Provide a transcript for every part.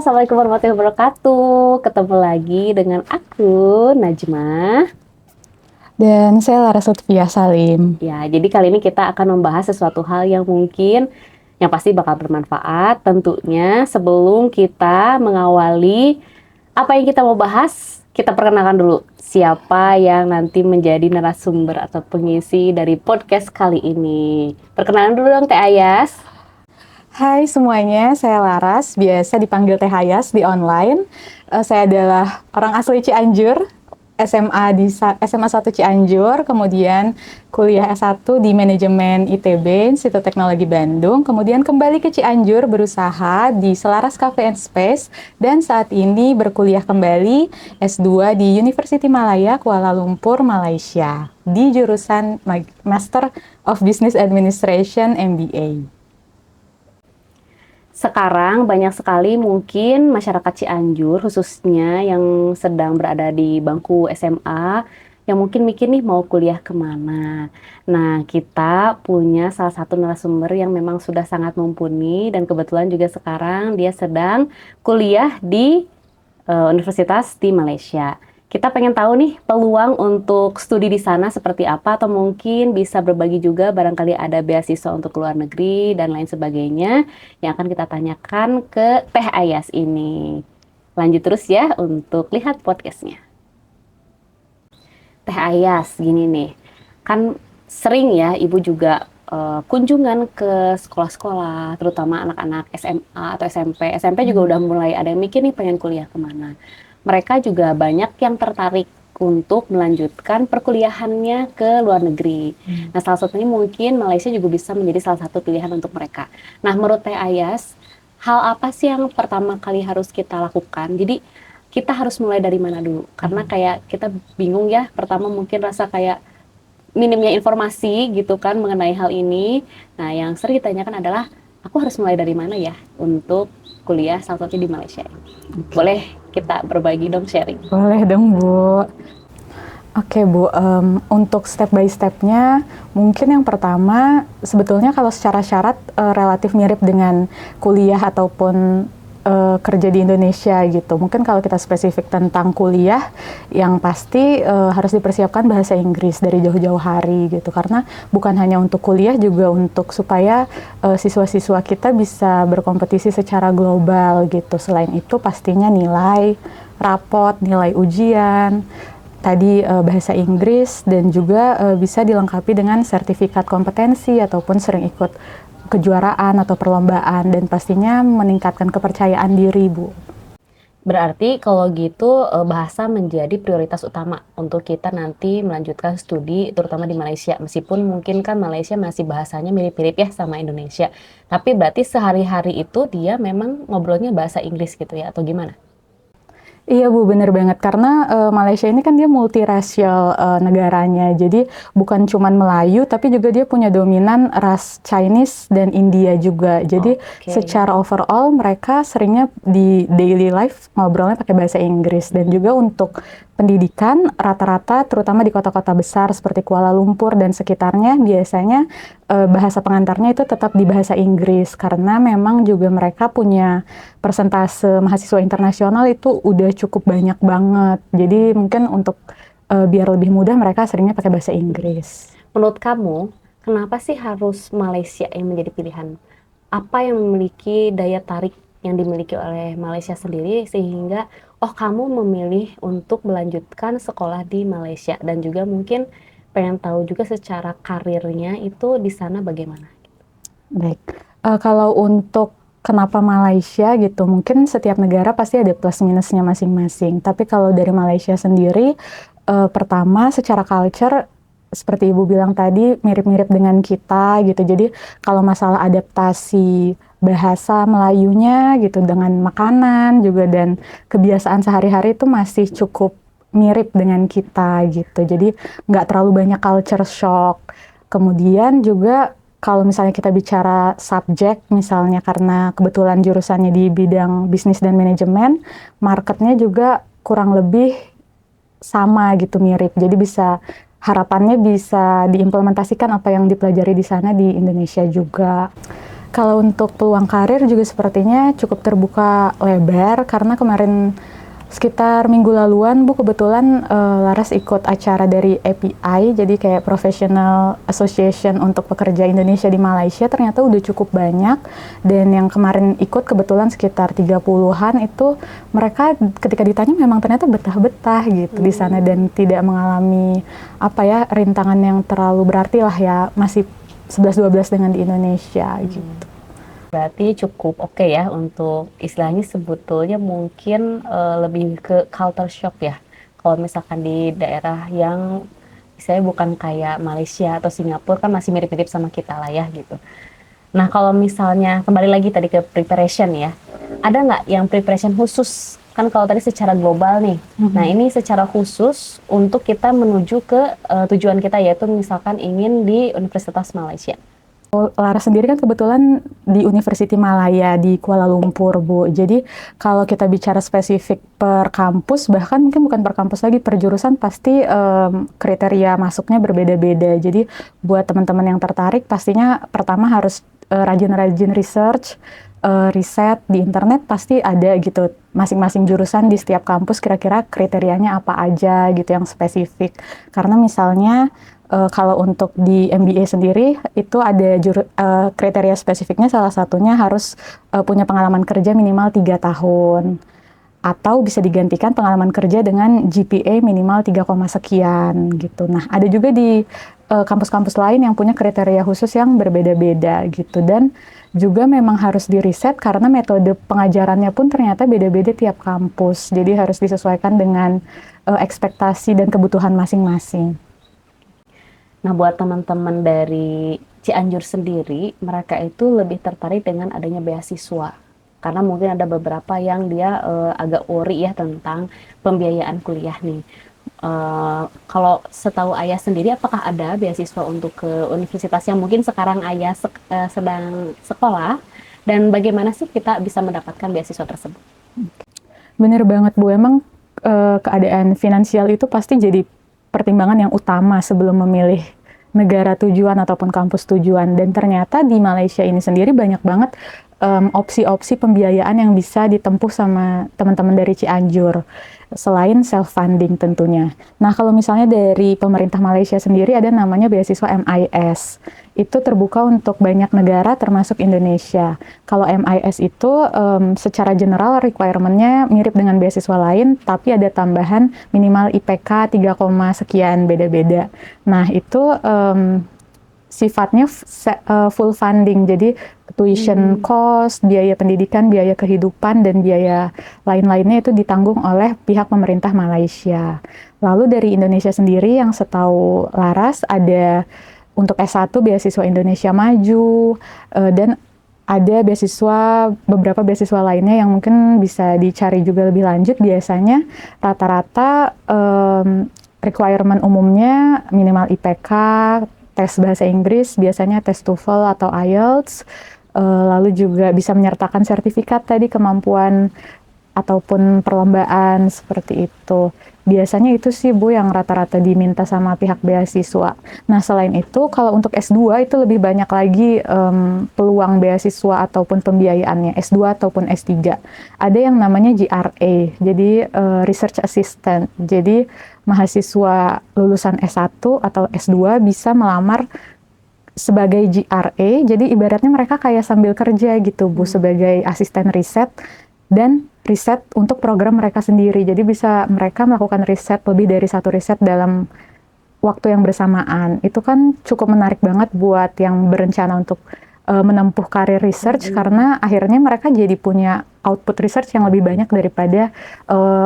Assalamualaikum warahmatullahi wabarakatuh. Ketemu lagi dengan aku, Najma. Dan saya Laras Lutfia Salim. Ya, jadi kali ini kita akan membahas sesuatu hal yang mungkin yang pasti bakal bermanfaat. Tentunya sebelum kita mengawali apa yang kita mau bahas, kita perkenalkan dulu siapa yang nanti menjadi narasumber atau pengisi dari podcast kali ini. Perkenalan dulu dong Teh Ayas. Hai semuanya, saya Laras, biasa dipanggil Teh Hayas di online. Saya adalah orang asli Cianjur, SMA 1 Cianjur, kemudian kuliah S1 di Manajemen ITB, Institut Teknologi Bandung, kemudian kembali ke Cianjur berusaha di Selaras Cafe and Space, dan saat ini berkuliah kembali S2 di University Malaya, Kuala Lumpur, Malaysia, di jurusan Master of Business Administration MBA. Sekarang banyak sekali mungkin masyarakat Cianjur khususnya yang sedang berada di bangku SMA yang mungkin mikir nih mau kuliah kemana. Nah, kita punya salah satu narasumber yang memang sudah sangat mumpuni dan kebetulan juga sekarang dia sedang kuliah di universitas di Malaysia. Kita pengen tahu nih peluang untuk studi di sana seperti apa, atau mungkin bisa berbagi juga barangkali ada beasiswa untuk luar negeri dan lain sebagainya yang akan kita tanyakan ke Teh Ayas ini. Lanjut terus ya untuk lihat podcastnya. Teh Ayas, gini nih, kan sering ya ibu juga kunjungan ke sekolah-sekolah, terutama anak-anak SMA atau SMP. SMP juga udah mulai ada yang mikir nih pengen kuliah kemana. Mereka juga banyak yang tertarik untuk melanjutkan perkuliahannya ke luar negeri. Nah, salah satunya mungkin Malaysia juga bisa menjadi salah satu pilihan untuk mereka. Nah, menurut Teh Ayas, hal apa sih yang pertama kali harus kita lakukan? Jadi, kita harus mulai dari mana dulu? Karena kayak kita bingung ya, pertama mungkin rasa kayak minimnya informasi gitu kan mengenai hal ini. Nah, yang sering ditanyakan adalah, aku harus mulai dari mana ya untuk kuliah salah satunya di Malaysia? Boleh kita berbagi dong, sharing? Boleh dong Bu. Oke Bu, untuk step by stepnya mungkin yang pertama sebetulnya kalau secara syarat relatif mirip dengan kuliah ataupun kerja di Indonesia gitu. Mungkin kalau kita spesifik tentang kuliah, yang pasti harus dipersiapkan bahasa Inggris dari jauh-jauh hari gitu. Karena bukan hanya untuk kuliah, juga untuk supaya siswa-siswa kita bisa berkompetisi secara global gitu. Selain itu pastinya nilai rapot, nilai ujian, tadi bahasa Inggris, dan juga bisa dilengkapi dengan sertifikat kompetensi ataupun sering ikut kejuaraan atau perlombaan, dan pastinya meningkatkan kepercayaan diri Bu. Berarti kalau gitu bahasa menjadi prioritas utama untuk kita nanti melanjutkan studi terutama di Malaysia. Meskipun mungkin kan Malaysia masih bahasanya mirip-mirip ya sama Indonesia. Tapi berarti sehari-hari itu dia memang ngobrolnya bahasa Inggris gitu ya, atau gimana? Iya Bu, bener banget. Karena Malaysia ini kan dia multirasial negaranya. Jadi bukan cuman Melayu, tapi juga dia punya dominan ras Chinese dan India juga. Jadi secara overall mereka seringnya di daily life ngobrolnya pakai bahasa Inggris. Dan juga untuk pendidikan rata-rata terutama di kota-kota besar seperti Kuala Lumpur dan sekitarnya biasanya bahasa pengantarnya itu tetap di bahasa Inggris, karena memang juga mereka punya persentase mahasiswa internasional itu udah cukup banyak banget. Jadi mungkin untuk biar lebih mudah mereka seringnya pakai bahasa Inggris. Menurut kamu, kenapa sih harus Malaysia yang menjadi pilihan? Apa yang memiliki daya tarik yang dimiliki oleh Malaysia sendiri sehingga kamu memilih untuk melanjutkan sekolah di Malaysia, dan juga mungkin pengen tahu juga secara karirnya itu di sana bagaimana? Baik, kalau untuk kenapa Malaysia gitu, mungkin setiap negara pasti ada plus minusnya masing-masing. Tapi kalau dari Malaysia sendiri, pertama secara culture seperti Ibu bilang tadi mirip-mirip dengan kita gitu. Jadi kalau masalah adaptasi bahasa Melayunya gitu dengan makanan juga dan kebiasaan sehari-hari itu masih cukup mirip dengan kita gitu. Jadi nggak terlalu banyak culture shock. Kemudian juga kalau misalnya kita bicara subjek, misalnya karena kebetulan jurusannya di bidang bisnis dan manajemen, marketnya juga kurang lebih sama gitu, mirip. Jadi harapannya bisa diimplementasikan apa yang dipelajari di sana di Indonesia juga. Kalau untuk peluang karir juga sepertinya cukup terbuka lebar karena kemarin sekitar minggu laluan Bu kebetulan Laras ikut acara dari API, jadi kayak Professional Association untuk pekerja Indonesia di Malaysia, ternyata udah cukup banyak, dan yang kemarin ikut kebetulan sekitar 30-an itu mereka ketika ditanya memang ternyata betah-betah gitu di sana dan tidak mengalami rintangan yang terlalu berarti lah ya, masih 11-12 dengan di Indonesia gitu. Berarti cukup oke ya untuk istilahnya sebetulnya mungkin lebih ke culture shock ya. Kalau misalkan di daerah yang istilahnya bukan kayak Malaysia atau Singapura kan masih mirip-mirip sama kita lah ya gitu. Nah kalau misalnya kembali lagi tadi ke preparation ya, ada nggak yang preparation khusus? Kan kalau tadi secara global nih, nah ini secara khusus untuk kita menuju ke tujuan kita yaitu misalkan ingin di Universitas Malaysia. Laras sendiri kan kebetulan di University Malaya di Kuala Lumpur, Bu. Jadi kalau kita bicara spesifik per kampus, bahkan mungkin bukan per kampus lagi, per jurusan pasti kriteria masuknya berbeda-beda. Jadi buat teman-teman yang tertarik, pastinya pertama harus rajin-rajin research, riset di internet pasti ada gitu. Masing-masing jurusan di setiap kampus kira-kira kriterianya apa aja gitu yang spesifik. Karena misalnya kalau untuk di MBA sendiri itu ada kriteria spesifiknya, salah satunya harus punya pengalaman kerja minimal 3 tahun atau bisa digantikan pengalaman kerja dengan GPA minimal 3, sekian gitu. Nah, ada juga di kampus-kampus lain yang punya kriteria khusus yang berbeda-beda gitu, dan juga memang harus diriset karena metode pengajarannya pun ternyata beda-beda tiap kampus. Jadi harus disesuaikan dengan ekspektasi dan kebutuhan masing-masing. Nah, buat teman-teman dari Cianjur sendiri, mereka itu lebih tertarik dengan adanya beasiswa. Karena mungkin ada beberapa yang dia agak worry ya tentang pembiayaan kuliah nih. Kalau setahu Ayah sendiri, apakah ada beasiswa untuk ke universitas yang mungkin sekarang Ayah sedang sekolah? Dan bagaimana sih kita bisa mendapatkan beasiswa tersebut? Bener banget Bu, emang keadaan finansial itu pasti jadi pertimbangan yang utama sebelum memilih negara tujuan ataupun kampus tujuan. Dan ternyata di Malaysia ini sendiri banyak banget opsi-opsi pembiayaan yang bisa ditempuh sama teman-teman dari Cianjur, selain self-funding tentunya. Nah, kalau misalnya dari pemerintah Malaysia sendiri ada namanya beasiswa MIS. Itu terbuka untuk banyak negara termasuk Indonesia. Kalau MIS itu secara general requirement-nya mirip dengan beasiswa lain, tapi ada tambahan minimal IPK 3, sekian, beda-beda. Nah, itu sifatnya full funding, jadi tuition cost, biaya pendidikan, biaya kehidupan, dan biaya lain-lainnya itu ditanggung oleh pihak pemerintah Malaysia. Lalu dari Indonesia sendiri yang setahu Laras ada untuk S1 beasiswa Indonesia Maju, dan ada beberapa beasiswa lainnya yang mungkin bisa dicari juga lebih lanjut. Biasanya rata-rata requirement umumnya minimal IPK, tes bahasa Inggris, biasanya tes TOEFL atau IELTS, lalu juga bisa menyertakan sertifikat tadi kemampuan ataupun perlombaan seperti itu. Biasanya itu sih Bu yang rata-rata diminta sama pihak beasiswa. Nah, selain itu kalau untuk S2 itu lebih banyak lagi peluang beasiswa ataupun pembiayaannya, S2 ataupun S3. Ada yang namanya GRA, jadi Research Assistant. Jadi mahasiswa lulusan S1 atau S2 bisa melamar sebagai GRA, jadi ibaratnya mereka kayak sambil kerja gitu Bu, sebagai asisten riset dan riset untuk program mereka sendiri. Jadi bisa mereka melakukan riset lebih dari satu riset dalam waktu yang bersamaan. Itu kan cukup menarik banget buat yang berencana untuk menempuh karir research, karena akhirnya mereka jadi punya output research yang lebih banyak daripada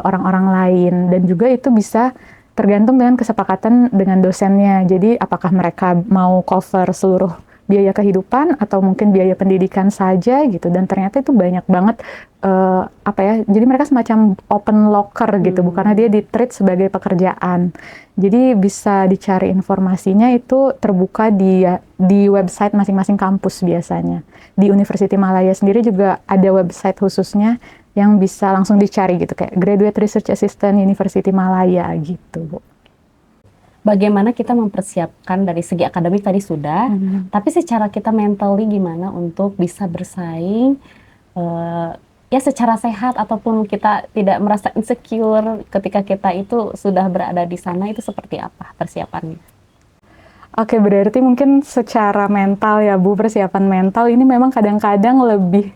orang-orang lain. Dan juga itu bisa tergantung dengan kesepakatan dengan dosennya. Jadi apakah mereka mau cover seluruh biaya kehidupan atau mungkin biaya pendidikan saja gitu. Dan ternyata itu banyak banget jadi mereka semacam open locker gitu, bukannya dia di-treat sebagai pekerjaan. Jadi bisa dicari informasinya itu terbuka di website masing-masing kampus biasanya. Di University Malaya sendiri juga ada website khususnya yang bisa langsung dicari gitu, kayak Graduate Research Assistant University Malaya gitu, Bu. bagaimana kita mempersiapkan dari segi akademik tadi sudah, tapi secara kita mentally gimana untuk bisa bersaing, ya secara sehat ataupun kita tidak merasa insecure ketika kita itu sudah berada di sana, itu seperti apa persiapannya? Oke, berarti mungkin secara mental ya Bu, persiapan mental ini memang kadang-kadang lebih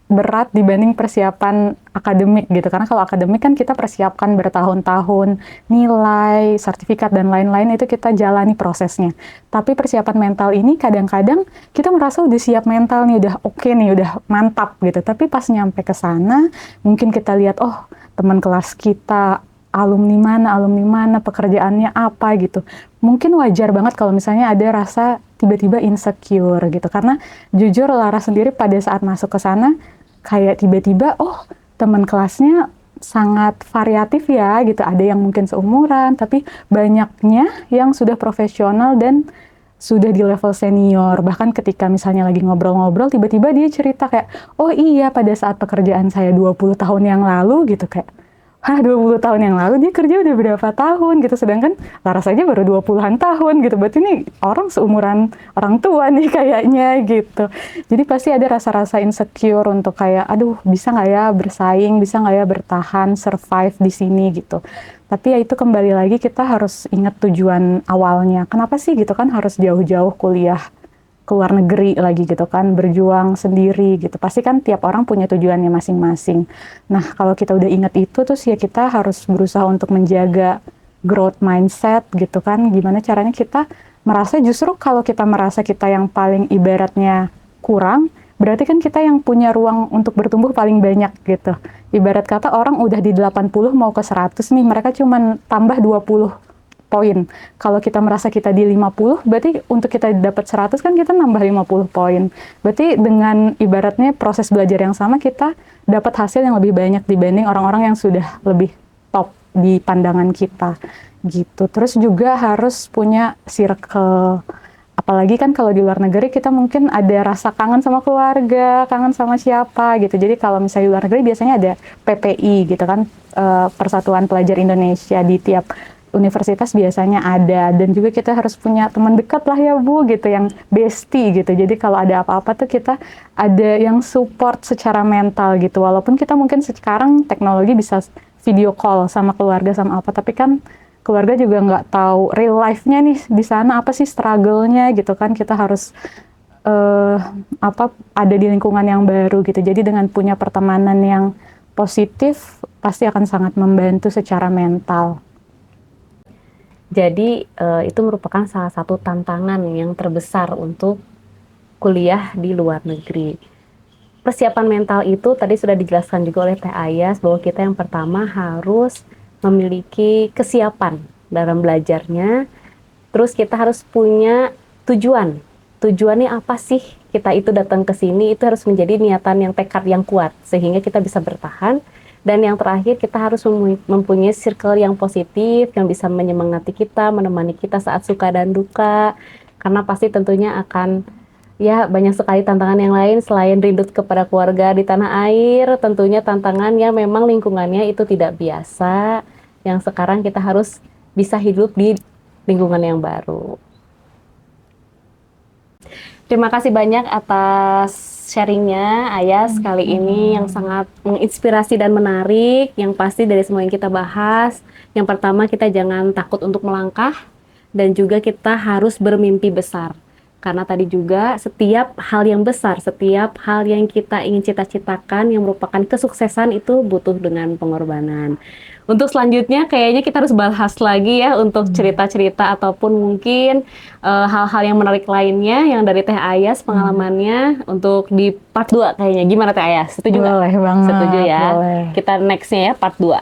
berat dibanding persiapan akademik gitu. Karena kalau akademik kan kita persiapkan bertahun-tahun, nilai, sertifikat, dan lain-lain itu kita jalani prosesnya. Tapi persiapan mental ini kadang-kadang kita merasa udah siap mental nih, udah oke nih, udah mantap gitu. Tapi pas nyampe ke sana, mungkin kita lihat, oh teman kelas kita, alumni mana, pekerjaannya apa gitu. Mungkin wajar banget kalau misalnya ada rasa tiba-tiba insecure gitu. Karena jujur Lara sendiri pada saat masuk ke sana, kayak tiba-tiba, oh teman kelasnya sangat variatif ya gitu. Ada yang mungkin seumuran, tapi banyaknya yang sudah profesional dan sudah di level senior. Bahkan ketika misalnya lagi ngobrol-ngobrol, tiba-tiba dia cerita kayak, oh iya pada saat pekerjaan saya 20 tahun yang lalu gitu, kayak 20 tahun yang lalu dia kerja udah berapa tahun gitu, sedangkan Lara saja baru 20-an tahun gitu. Berarti ini orang seumuran orang tua nih kayaknya gitu. Jadi pasti ada rasa-rasa insecure untuk kayak, aduh bisa nggak ya bersaing, bisa nggak ya bertahan, survive di sini gitu. Tapi ya itu kembali lagi kita harus ingat tujuan awalnya. Kenapa sih gitu kan harus jauh-jauh kuliah ke luar negeri lagi gitu kan, berjuang sendiri gitu. Pasti kan tiap orang punya tujuannya masing-masing. Nah, kalau kita udah ingat itu, terus ya kita harus berusaha untuk menjaga growth mindset gitu kan. Gimana caranya kita merasa justru kalau kita merasa kita yang paling ibaratnya kurang, berarti kan kita yang punya ruang untuk bertumbuh paling banyak gitu. Ibarat kata orang udah di 80 mau ke 100 nih, mereka cuman tambah 20 poin. Kalau kita merasa kita di 50, berarti untuk kita dapat 100 kan kita nambah 50 poin. Berarti dengan ibaratnya proses belajar yang sama, kita dapat hasil yang lebih banyak dibanding orang-orang yang sudah lebih top di pandangan kita gitu. Terus juga harus punya circle. Apalagi kan kalau di luar negeri kita mungkin ada rasa kangen sama keluarga, kangen sama siapa gitu. Jadi kalau misalnya di luar negeri biasanya ada PPI gitu kan, Persatuan Pelajar Indonesia di tiap universitas biasanya ada, dan juga kita harus punya teman dekat lah ya Bu gitu, yang bestie gitu. Jadi kalau ada apa-apa tuh kita ada yang support secara mental gitu. Walaupun kita mungkin sekarang teknologi bisa video call sama keluarga sama apa, tapi kan keluarga juga nggak tahu real life-nya nih di sana apa sih struggle-nya gitu kan. Kita harus ada di lingkungan yang baru gitu. Jadi dengan punya pertemanan yang positif pasti akan sangat membantu secara mental. Jadi itu merupakan salah satu tantangan yang terbesar untuk kuliah di luar negeri. Persiapan mental itu tadi sudah dijelaskan juga oleh Teh Ayas, bahwa kita yang pertama harus memiliki kesiapan dalam belajarnya. Terus kita harus punya tujuan. Tujuannya apa sih kita itu datang ke sini? Itu harus menjadi niatan yang tekad yang kuat sehingga kita bisa bertahan. Dan yang terakhir, kita harus mempunyai circle yang positif, yang bisa menyemangati kita, menemani kita saat suka dan duka. Karena pasti tentunya akan, ya banyak sekali tantangan yang lain selain rindu kepada keluarga di tanah air. Tentunya tantangan yang memang lingkungannya itu tidak biasa, yang sekarang kita harus bisa hidup di lingkungan yang baru. Terima kasih banyak atas sharingnya Ayas kali ini yang sangat menginspirasi dan menarik. Yang pasti dari semua yang kita bahas, yang pertama kita jangan takut untuk melangkah, dan juga kita harus bermimpi besar. Karena tadi juga setiap hal yang besar, setiap hal yang kita ingin cita-citakan yang merupakan kesuksesan itu butuh dengan pengorbanan. Untuk selanjutnya kayaknya kita harus bahas lagi ya untuk cerita-cerita ataupun mungkin hal-hal yang menarik lainnya yang dari Teh Ayas pengalamannya untuk di part 2 kayaknya. Gimana Teh Ayas? Setuju nggak? Boleh banget. Setuju ya. Boleh. Kita nextnya ya part 2.